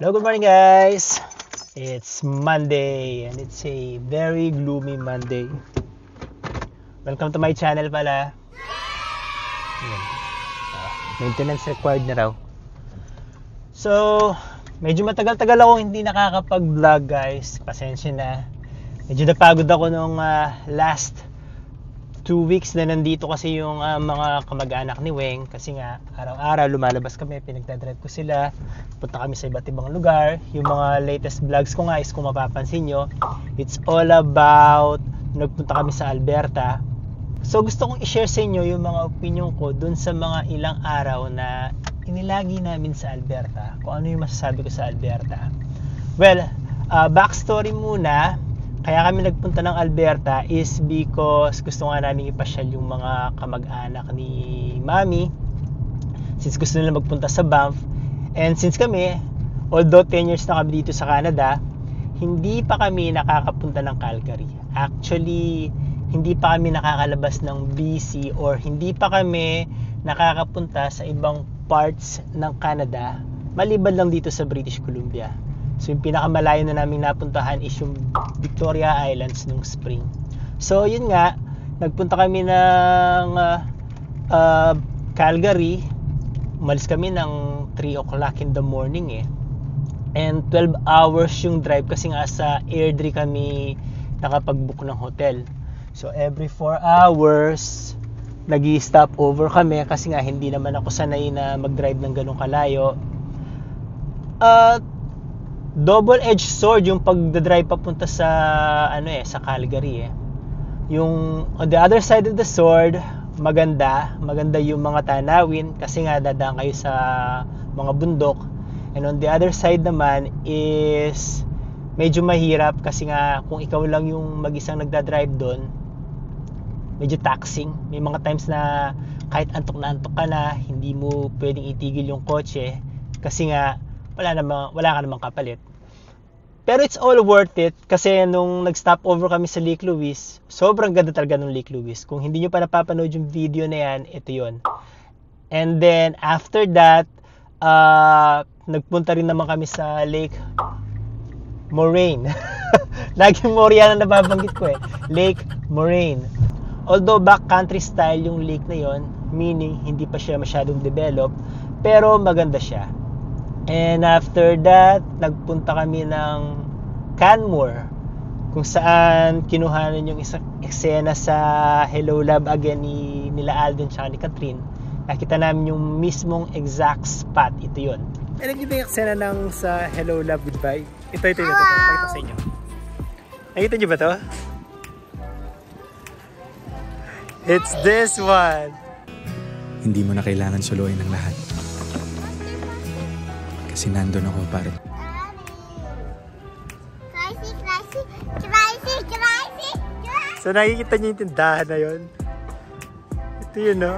Hello, good morning guys! It's Monday and it's a very gloomy Monday. Welcome to my channel pala. Maintenance required na raw. So, medyo matagal-tagal ako hindi nakakapag-vlog guys. Pasensya na. Medyo napagod ako nung last 2 weeks na nandito kasi yung mga kamag-anak ni Weng. Kasi nga, araw-araw lumalabas kami, pinagdadrive ko sila. Punta kami sa iba't ibang lugar. Yung mga latest vlogs ko nga is kung mapapansin nyo, it's all about nagpunta kami sa Alberta. So gusto kong i-share sa inyo yung mga opinion ko dun sa mga ilang araw na inilagi namin sa Alberta. Kung ano yung masasabi ko sa Alberta. Well, backstory muna. Kaya kami nagpunta ng Alberta is because gusto nga namin ipasyal yung mga kamag-anak ni Mami. Since gusto nila magpunta sa Banff. And since kami, although 10 years na kami dito sa Canada, hindi pa kami nakakapunta ng Calgary. Actually, hindi pa kami nakakalabas ng BC or hindi pa kami nakakapunta sa ibang parts ng Canada maliban lang dito sa British Columbia. So yung pinakamalayo na namin napuntahan is yung Victoria Islands nung spring. So yun nga, nagpunta kami ng Calgary. Umalis kami ng 3 o'clock in the morning eh. And 12 hours yung drive kasi nga sa Airdrie kami nakapag-book ng hotel. So every 4 hours nag-i-stop over kami kasi nga hindi naman ako sanay na mag-drive ng ganong kalayo. Double-edged sword yung pagdadrive papunta sa sa Calgary eh. Yung on the other side of the sword, maganda yung mga tanawin kasi nga dadaan kayo sa mga bundok. And on the other side naman is medyo mahirap kasi nga kung ikaw lang yung mag-isang nagdadrive doon, medyo taxing. May mga times na kahit antok ka na, hindi mo pwedeng itigil yung kotse kasi nga wala ka namang kapalit. Pero it's all worth it kasi nung nag-stop over kami sa Lake Louise, sobrang ganda talaga ng Lake Louise. Kung hindi nyo pa napapanood yung video na yan, ito yon. And then after that, nagpunta rin naman kami sa Lake Moraine. Laging Moria na nababanggit ko eh. Lake Moraine. Although backcountry style yung lake na yon, meaning hindi pa siya masyadong developed, pero maganda siya. And after that, nagpunta kami ng Canmore, kung saan kinuhanan yung isang eksena sa Hello Love Again nila Alden tsaka ni Catherine. Nakita namin yung mismong exact spot. Ito yun. Eh, nakita yung eksena ng sa Hello Love Goodbye. Ito. Pakita sa inyo. Nakita nyo ba to? It's this one. Hindi mo na kailangan suluin ng lahat. Kasi nandun ako para... So nakikita niyo yung tindahan na yun? Ito yun, no?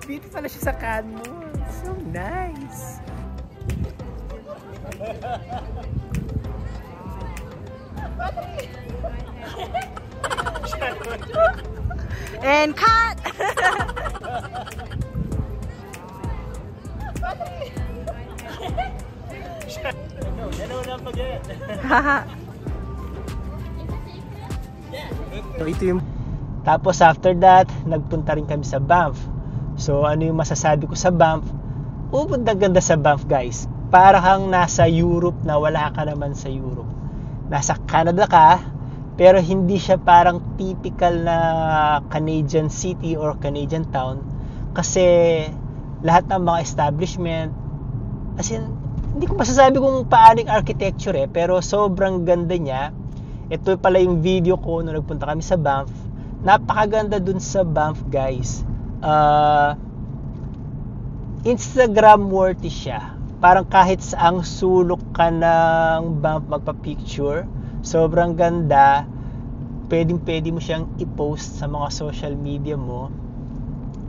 Dito pala siya sa Canmore. So nice! And cut! So ito yung... Tapos after that, nagpunta rin kami sa Banff. So ano yung masasabi ko sa Banff? Ganda sa Banff guys. Para kang nasa Europe na wala ka naman sa Europe. Nasa Canada ka, pero hindi siya parang typical na Canadian city or Canadian town. Kasi lahat ng mga establishment, as in, hindi ko masasabi kung paano yung architecture eh, pero sobrang ganda niya. Ito pala yung video ko nung nagpunta kami sa Banff. Napakaganda dun sa Banff guys. Instagram worthy siya. Parang kahit saang sulok ka ng Banff magpa-picture, sobrang ganda. Pwede mo siyang i-post sa mga social media mo.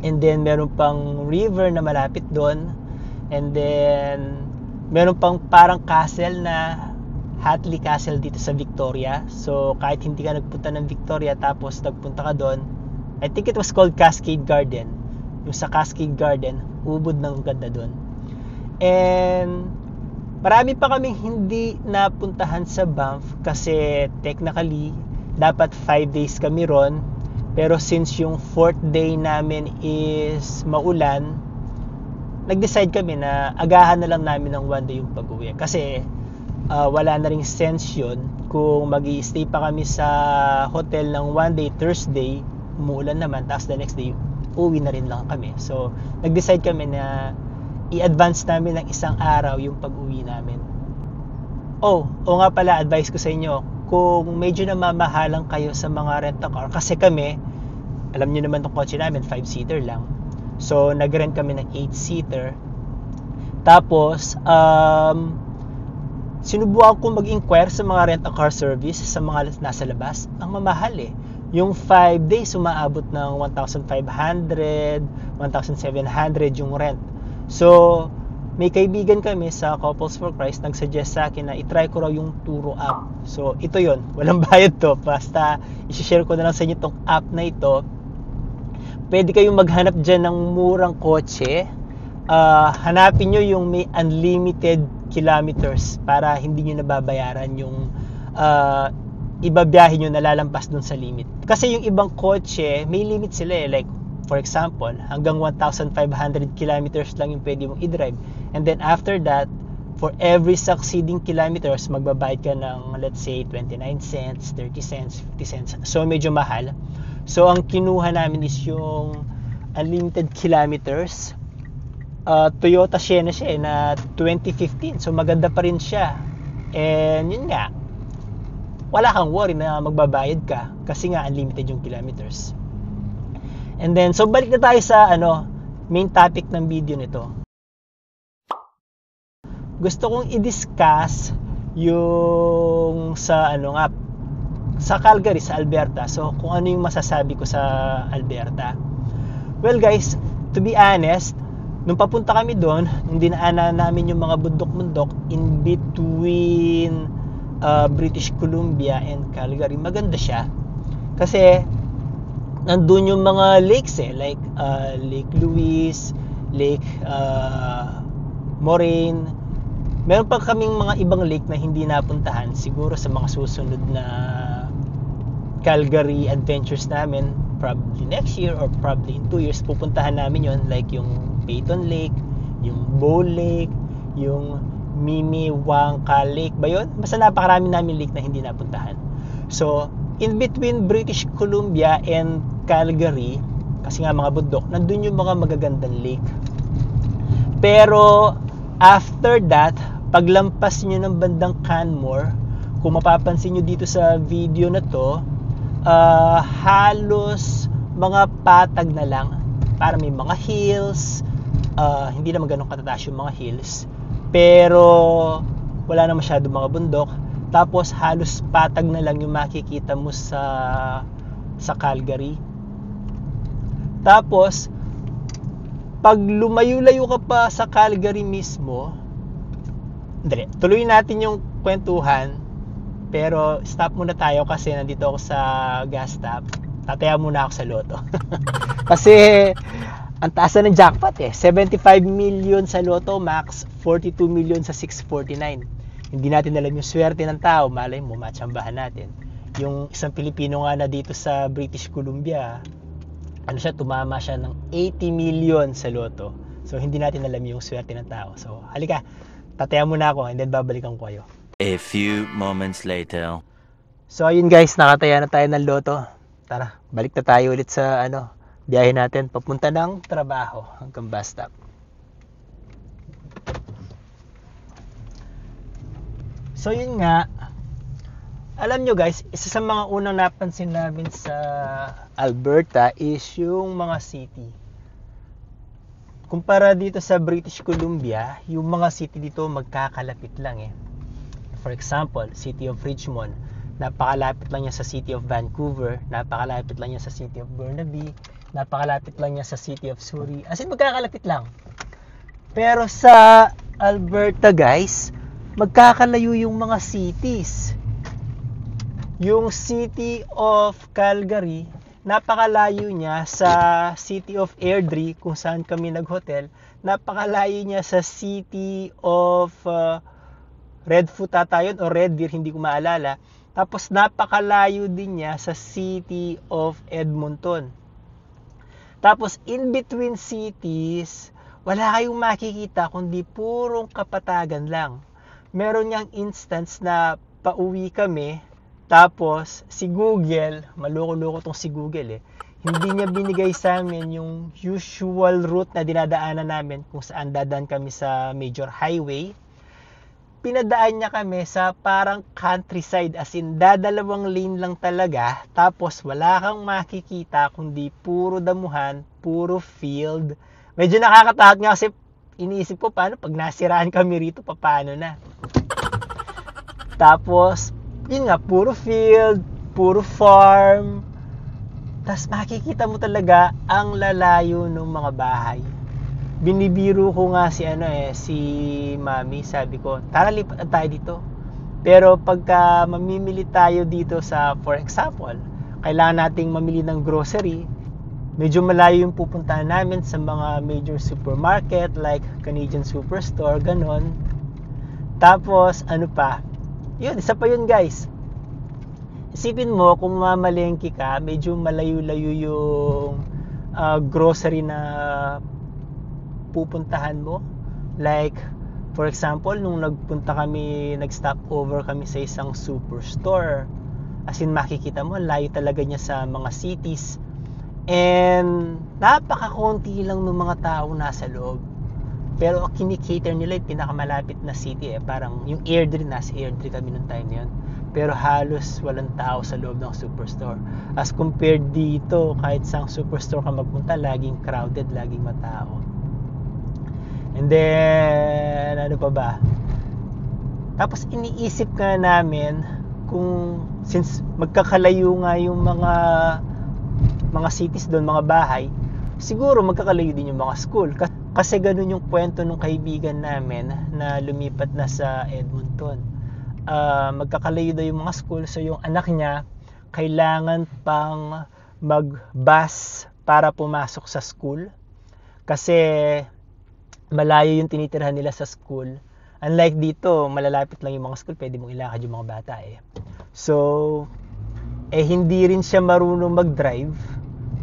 And then meron pang river na malapit doon. And then meron pang parang castle na Hatley Castle dito sa Victoria. So kahit hindi ka nagpunta ng Victoria tapos nagpunta ka doon, I think it was called Cascade Garden. Yung sa Cascade Garden, ubod ng ganda doon. And marami pa kaming hindi napuntahan sa Banff kasi technically dapat 5 days kami ron, pero since yung 4th day namin is maulan, nag-decide kami na agahan na lang namin ng 1 day yung pag-uwi kasi wala na ring sense yun kung mag-i-stay pa kami sa hotel ng 1 day Thursday, umuulan naman, tapos the next day uwi na rin lang kami. So nag-decide kami na i-advance namin ng 1 araw yung pag-uwi namin. Oo nga pala, advice ko sa inyo, kung medyo namamahalang kayo sa mga rent-a-car, kasi kami, alam nyo naman tong kotse namin, 5-seater lang. So, nag-rent kami ng 8-seater. Tapos, sinubukan ko mag-inquire sa mga rent-a-car service sa mga nasa labas. Ang mamahal eh. Yung 5 days, umaabot ng 1,500, 1,700 yung rent. So, may kaibigan kami sa Couples for Christ nag-suggest sa akin na itry ko raw yung Turo app. So, ito yon, walang bayad to. Basta, isi-share ko na lang sa inyo tong app na ito. Pwede kayong maghanap dyan ng murang kotse. Hanapin nyo yung may unlimited kilometers para hindi nyo nababayaran yung ibabiyahe nyo na lalampas dun sa limit. Kasi yung ibang kotse, may limit sila eh. Like, for example, hanggang 1,500 kilometers lang yung pwede mong i-drive. And then after that, for every succeeding kilometers, magbabayad ka ng, let's say, 29 cents, 30 cents, 50 cents. So, medyo mahal. So, ang kinuha namin is yung unlimited kilometers. Toyota Sienna siya na 2015. So, maganda pa rin siya. And yun nga, wala kang worry na magbabayad ka kasi nga unlimited yung kilometers. And then, so balik na tayo sa main topic ng video nito. Gusto kong i-discuss yung sa Calgary, sa Alberta. So, kung ano yung masasabi ko sa Alberta. Well guys, to be honest, nung papunta kami doon, nung dinaanan namin yung mga bundok-bundok in between British Columbia and Calgary, maganda siya. Kasi nandun yung mga lakes like Lake Louise, Lake Moraine. Meron pa kaming mga ibang lake na hindi napuntahan. Siguro sa mga susunod na Calgary adventures namin, probably next year or probably in 2 years, pupuntahan namin yon, like yung Peyton Lake, yung Bow Lake, yung Mimiwangka Lake ba yun? Basta napakarami namin lake na hindi napuntahan. So, in between British Columbia and Calgary, kasi nga mga bundok, nandun yung mga magagandang lake. Pero after that, paglampas nyo ng bandang Canmore, kung mapapansin nyo dito sa video na to, halos mga patag na lang. Para may mga hills, hindi naman ganun katataas yung mga hills, pero wala na masyado mga bundok. Tapos halos patag na lang yung makikita mo sa Calgary. Tapos pag lumayo-layo ka pa sa Calgary mismo, tuloy natin yung kwentuhan, pero stop muna tayo kasi nandito ako sa gas stop. Tataya muna ako sa loto. Kasi ang taas na ng jackpot 75 million sa loto, max 42 million sa 649. Hindi natin alam yung swerte ng tao, malay mo matsambahan natin. Yung isang Pilipino nga na dito sa British Columbia, tumama siya ng 80 million sa loto. So hindi natin alam yung swerte ng tao. So halika, tataya muna ako and then babalikan ko kayo. A few moments later. So ayun guys, nakataya na tayo ng loto. Tara, balik na tayo ulit sa biyahe natin papunta ng trabaho hanggang bus stop. So yun nga, alam nyo guys, isa sa mga unang napansin namin sa Alberta is yung mga city. Kumpara dito sa British Columbia, yung mga city dito magkakalapit lang For example, City of Richmond, napakalapit lang niya sa City of Vancouver, napakalapit lang niya sa City of Burnaby, napakalapit lang niya sa City of Surrey. As in, magkakalapit lang. Pero sa Alberta guys, magkakalayo yung mga cities. Yung City of Calgary, napakalayo niya sa City of Airdrie kung saan kami nag-hotel. Napakalayo niya sa City of Redfoot ata yun, o Red Deer, hindi ko maalala. Tapos napakalayo din niya sa City of Edmonton. Tapos in between cities, wala kayong makikita kundi purong kapatagan lang. Meron niyang instance na pauwi kami, tapos si Google, maloko-loko tong si Google hindi niya binigay sa amin yung usual route na dinadaanan namin kung saan dadaan kami sa major highway. Pinadaan niya kami sa parang countryside, as in dadalawang lane lang talaga, tapos wala kang makikita kundi puro damuhan, puro field. Medyo nakakatakot nga kasi iniisip ko paano pag nasiraan kami rito, paano na. Tapos yun nga, puro field, puro farm. Tapos makikita mo talaga ang lalayo ng mga bahay. Binibiro ko nga si Mami, sabi ko, tara lipat tayo dito. Pero pagka mamimili tayo dito sa, for example, kailangan nating mamili ng grocery, medyo malayo yung pupuntahan namin sa mga major supermarket like Canadian Superstore, ganon. Tapos, ano pa? Yun, isa pa yun guys. Isipin mo, kung mamalengke ka, medyo malayo-layo yung grocery na pupuntahan mo. Like, for example, nung nag-stop over kami sa isang superstore, as in makikita mo, layo talaga niya sa mga cities. And napaka-konti lang ng mga tao nasa loob. Pero kinikater nila yung pinakamalapit na city parang yung Airdrie, nasa Airdrie kami nung time na yun. Pero halos walang tao sa loob ng superstore. As compared dito, kahit sang superstore ka magpunta, laging crowded, laging matao. And then, ano pa ba? Tapos iniisip ka namin kung, since magkakalayo nga yung mga cities doon, mga bahay, siguro magkakalayo din yung mga school. Kasi ganun yung kwento ng kaibigan namin na lumipat na sa Edmonton. Magkakalayo daw yung mga school, so yung anak niya kailangan pang mag-bus para pumasok sa school. Kasi malayo yung tinitirhan nila sa school. Unlike dito, malalapit lang yung mga school, pwede mong ilakad yung mga bata So, hindi rin siya marunong mag-drive.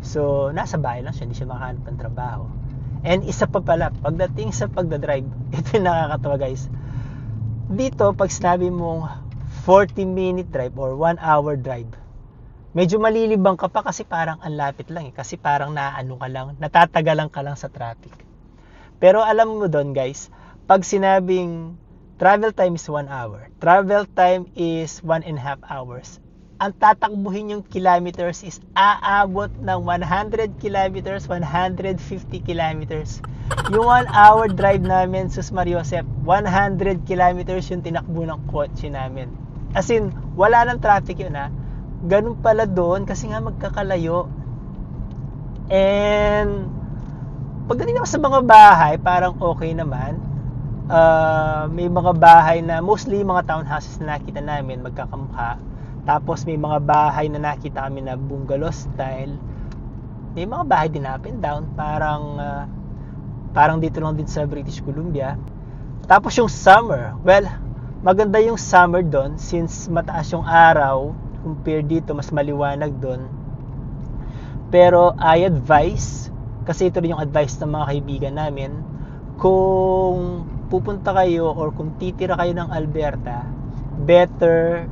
So, nasa bahay lang siya, hindi siya makahanap ng trabaho. And isa pa pala, pagdating sa pagdadrive, ito yung nakakatawa guys. Dito, pag sinabi mong 40-minute drive or 1-hour drive, medyo malilibang ka pa kasi parang ang lapit lang kasi parang natatagalan ka lang sa traffic. Pero alam mo doon guys, pag sinabing travel time is 1 hour, travel time is 1.5 hours, ang tatakbuhin yung kilometers is aabot ng 100 kilometers, 150 kilometers. Yung 1 hour drive namin, sus Mariosep, 100 kilometers yung tinakbo ng kotse namin. As in, wala nang traffic yun Ganun pala doon kasi nga magkakalayo. And pagdating naman sa mga bahay, parang okay naman. May mga bahay na, mostly mga townhouses na nakita namin, magkakamukha. Tapos may mga bahay na nakita kami na bungalow style. May mga bahay din up and down, parang dito lang din sa British Columbia. Tapos yung summer, well, maganda yung summer doon since mataas yung araw compared dito, mas maliwanag doon. Pero I advise, kasi ito rin yung advice ng mga kaibigan namin, kung pupunta kayo or kung titira kayo ng Alberta, better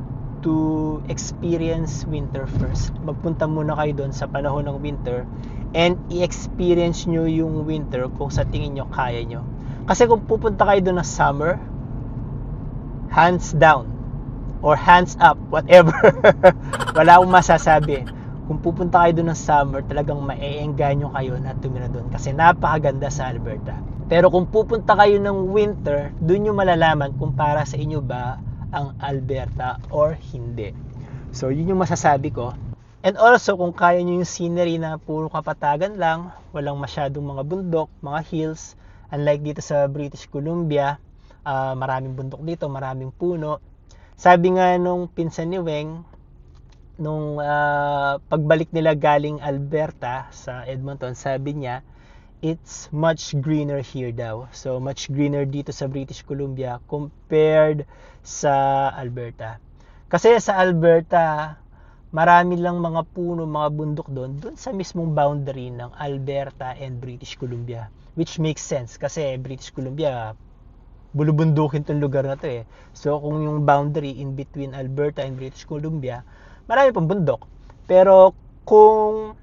to experience winter first. Magpunta muna kayo doon sa panahon ng winter and i-experience nyo yung winter kung sa tingin nyo kaya nyo. Kasi kung pupunta kayo doon ng summer, hands down or hands up, whatever, wala akong masasabi. Kung pupunta kayo doon ng summer, talagang maeengganyo kayo na tumira doon kasi napakaganda sa Alberta. Pero kung pupunta kayo ng winter, doon nyo malalaman kung para sa inyo ba ang Alberta or hindi. So, yun yung masasabi ko. And also, kung kaya nyo yung scenery na puro kapatagan lang, walang masyadong mga bundok, mga hills, unlike dito sa British Columbia, maraming bundok dito, maraming puno. Sabi nga nung pinsan ni Weng, nung pagbalik nila galing Alberta sa Edmonton, sabi niya, it's much greener here daw. So, much greener dito sa British Columbia compared sa Alberta. Kasi sa Alberta, marami lang mga puno, mga bundok doon sa mismong boundary ng Alberta and British Columbia. Which makes sense kasi British Columbia, bulubundukin tong lugar na to eh. So, kung yung boundary in between Alberta and British Columbia, marami pang bundok. Pero kung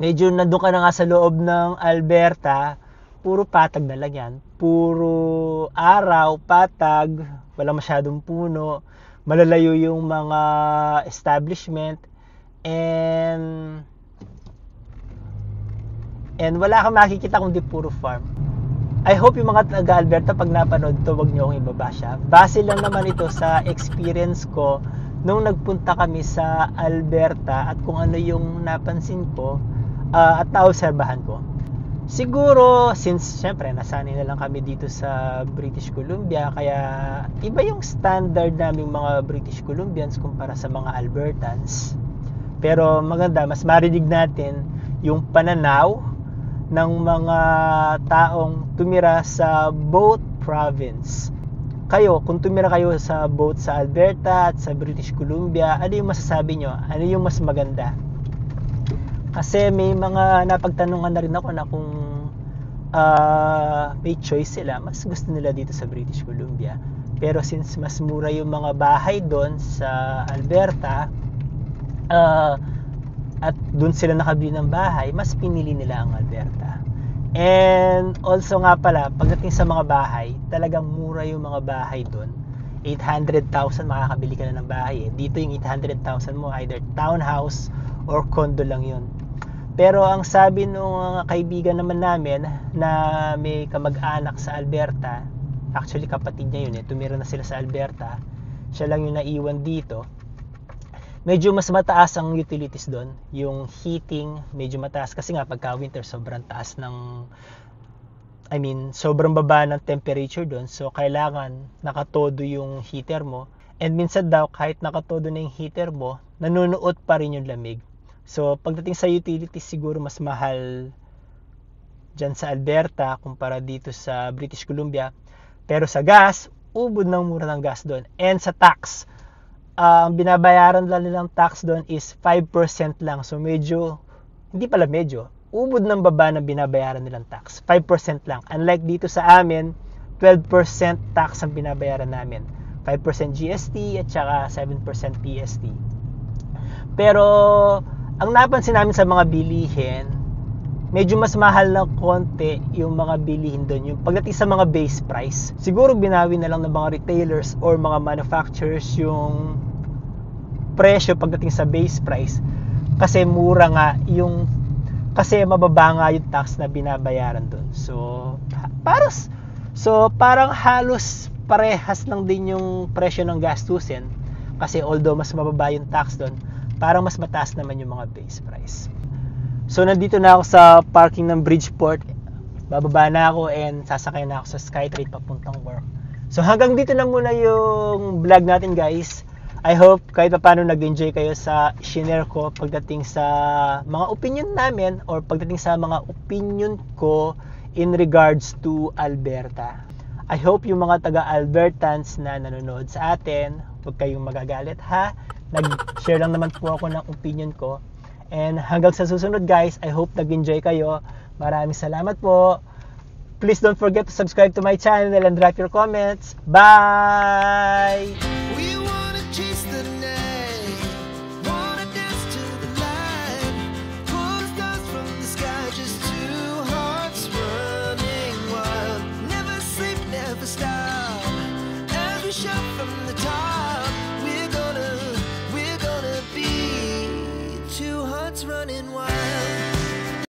medyo nandun ka na nga sa loob ng Alberta, puro patag na lang yan. Puro araw, patag, wala masyadong puno, malalayo yung mga establishment, and wala kang makikita kundi puro farm. I hope yung mga taga-Alberta, pag napanood to, wag nyo akong ibabasya. Base lang naman ito sa experience ko nung nagpunta kami sa Alberta at kung ano yung napansin ko at naobserbahan ko. Siguro, since syempre nasanay na lang kami dito sa British Columbia, kaya iba yung standard naming mga British Columbians kumpara sa mga Albertans. Pero maganda, mas marinig natin yung pananaw ng mga taong tumira sa both province. Kayo, kung tumira kayo sa both sa Alberta at sa British Columbia, ano yung masasabi nyo? Ano yung mas maganda? Kasi may mga napagtanungan na rin ako na kung may choice sila, mas gusto nila dito sa British Columbia. Pero since mas mura yung mga bahay doon sa Alberta, at doon sila nakabili ng bahay, mas pinili nila ang Alberta. And also nga pala, pagdating sa mga bahay, talagang mura yung mga bahay doon. 800,000 makakabili ka na ng bahay eh. Dito yung 800,000 mo, either townhouse or condo lang yun. Pero ang sabi ng mga kaibigan naman namin na may kamag-anak sa Alberta, actually kapatid niya yun eh, tumira na sila sa Alberta, siya lang yung naiwan dito, medyo mas mataas ang utilities doon. Yung heating, medyo mataas kasi nga pagka winter sobrang taas ng, sobrang baba ng temperature doon. So kailangan nakatodo yung heater mo. And minsan daw kahit nakatodo na yung heater mo, nanunuot pa rin yung lamig. So pagdating sa utilities, siguro mas mahal dyan sa Alberta kumpara dito sa British Columbia. Pero sa gas, ubod ng mura ng gas doon. And sa tax, ang binabayaran lang nilang tax doon is 5% lang. So medyo, hindi pala medyo, ubod ng baba na binabayaran nilang tax. 5% lang. Unlike dito sa amin, 12% tax ang binabayaran namin. 5% GST at saka 7% PST. Pero ang napansin namin sa mga bilihin, medyo mas mahal ng konti yung mga bilihin doon. Yung pagdating sa mga base price, siguro binawi na lang ng mga retailers or mga manufacturers yung presyo pagdating sa base price. Kasi mura nga yung, kasi mababa nga yung tax na binabayaran doon. So parang halos parehas lang din yung presyo ng gastusin. Kasi although mas mababa yung tax doon, parang mas mataas naman yung mga base price. So nandito na ako sa parking ng Bridgeport. Bababa na ako and sasakay na ako sa SkyTrain papuntang work. So hanggang dito na muna yung vlog natin, guys. I hope kahit paano nag-enjoy kayo sa shinare ko pagdating sa mga opinion namin or pagdating sa mga opinion ko in regards to Alberta. I hope yung mga taga-Albertans na nanonood sa atin, huwag kayong magagalit ha. Nag-share lang naman po ako ng opinion ko. And hanggang sa susunod, guys, I hope nag-enjoy kayo. Maraming salamat po. Please don't forget to subscribe to my channel and drop your comments. Bye! We wanna chase the night.